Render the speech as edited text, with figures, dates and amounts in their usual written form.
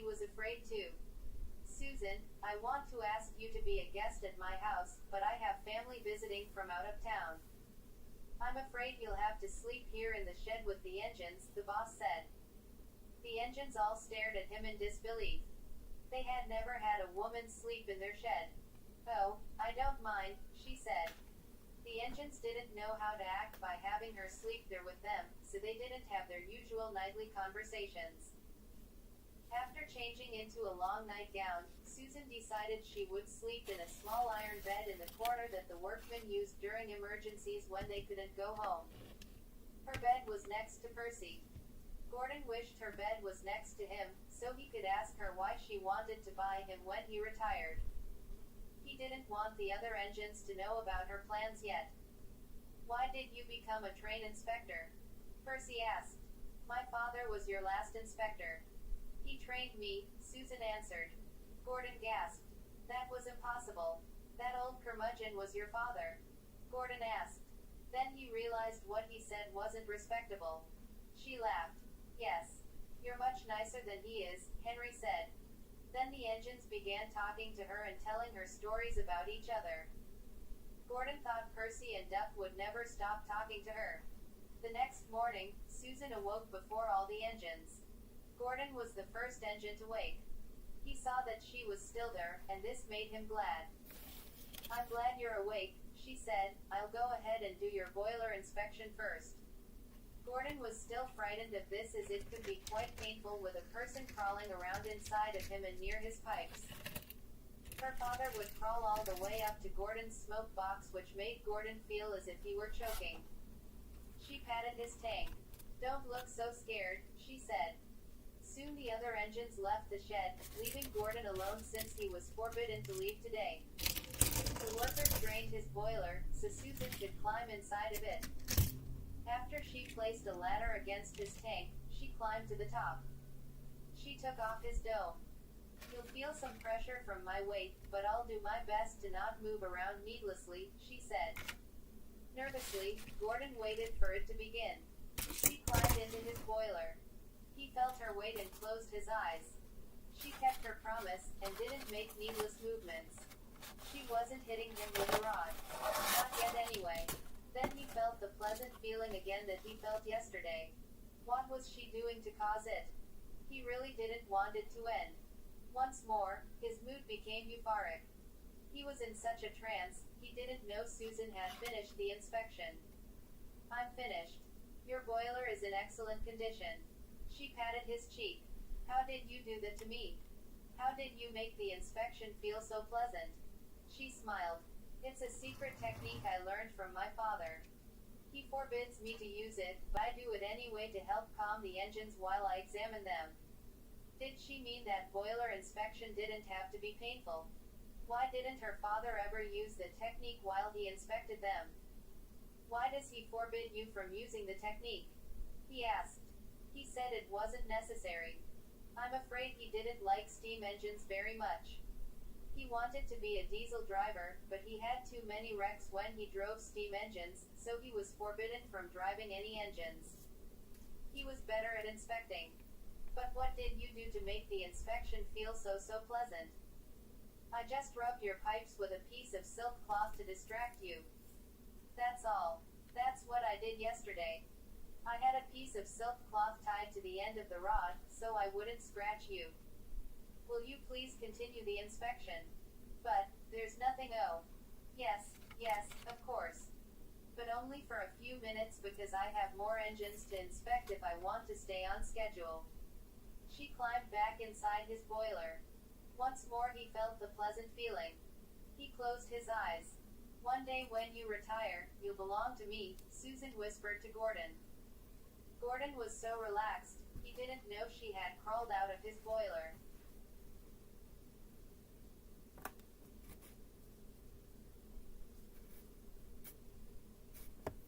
he was afraid too. Susan, I want to ask you to be a guest at my house, but I have family visiting from out of town. I'm afraid you'll have to sleep here in the shed with the engines, the boss said. The engines all stared at him in disbelief. They had never had a woman sleep in their shed. Oh, I don't mind, she said. The engines didn't know how to act by having her sleep there with them, so they didn't have their usual nightly conversations. After changing into a long nightgown, Susan decided she would sleep in a small iron bed in the corner that the workmen used during emergencies when they couldn't go home. Her bed was next to Percy. Gordon wished her bed was next to him, so he could ask her why she wanted to buy him when he retired. He didn't want the other engines to know about her plans yet. Why did you become a train inspector? Percy asked. My father was your last inspector. He trained me, Susan answered. Gordon gasped. That was impossible. That old curmudgeon was your father. Gordon asked. Then he realized what he said wasn't respectable. She laughed. Yes. You're much nicer than he is, Henry said. Then the engines began talking to her and telling her stories about each other. Gordon thought Percy and Duck would never stop talking to her. The next morning, Susan awoke before all the engines. Gordon was the first engine to wake. He saw that she was still there, and this made him glad. I'm glad you're awake, she said. I'll go ahead and do your boiler inspection first. Gordon was still frightened of this as it could be quite painful with a person crawling around inside of him and near his pipes. Her father would crawl all the way up to Gordon's smoke box, which made Gordon feel as if he were choking. She patted his tank. Don't look so scared, she said. Soon the other engines left the shed, leaving Gordon alone since he was forbidden to leave today. The workers drained his boiler, so Susan could climb inside of it. After she placed a ladder against his tank, she climbed to the top. She took off his dome. You'll feel some pressure from my weight, but I'll do my best to not move around needlessly, she said. Nervously, Gordon waited for it to begin. She climbed into his boiler. He felt her weight and closed his eyes. She kept her promise, and didn't make needless movements. She wasn't hitting him with a rod. Not yet anyway. Then he felt the pleasant feeling again that he felt yesterday. What was she doing to cause it? He really didn't want it to end. Once more, his mood became euphoric. He was in such a trance, he didn't know Susan had finished the inspection. I'm finished. Your boiler is in excellent condition. She patted his cheek. How did you do that to me? How did you make the inspection feel so pleasant? She smiled. It's a secret technique I learned from my father. He forbids me to use it, but I do it anyway to help calm the engines while I examine them. Did she mean that boiler inspection didn't have to be painful? Why didn't her father ever use the technique while he inspected them? Why does he forbid you from using the technique? He asked. He said it wasn't necessary. I'm afraid he didn't like steam engines very much. He wanted to be a diesel driver, but he had too many wrecks when he drove steam engines, so he was forbidden from driving any engines. He was better at inspecting. But what did you do to make the inspection feel so pleasant? I just rubbed your pipes with a piece of silk cloth to distract you. That's all. That's what I did yesterday. I had a piece of silk cloth tied to the end of the rod, so I wouldn't scratch you. Will you please continue the inspection? But, there's nothing. Oh. Yes, of course. But only for a few minutes because I have more engines to inspect if I want to stay on schedule. She climbed back inside his boiler. Once more he felt the pleasant feeling. He closed his eyes. One day when you retire, you'll belong to me, Susan whispered to Gordon. Gordon was so relaxed, he didn't know she had crawled out of his boiler.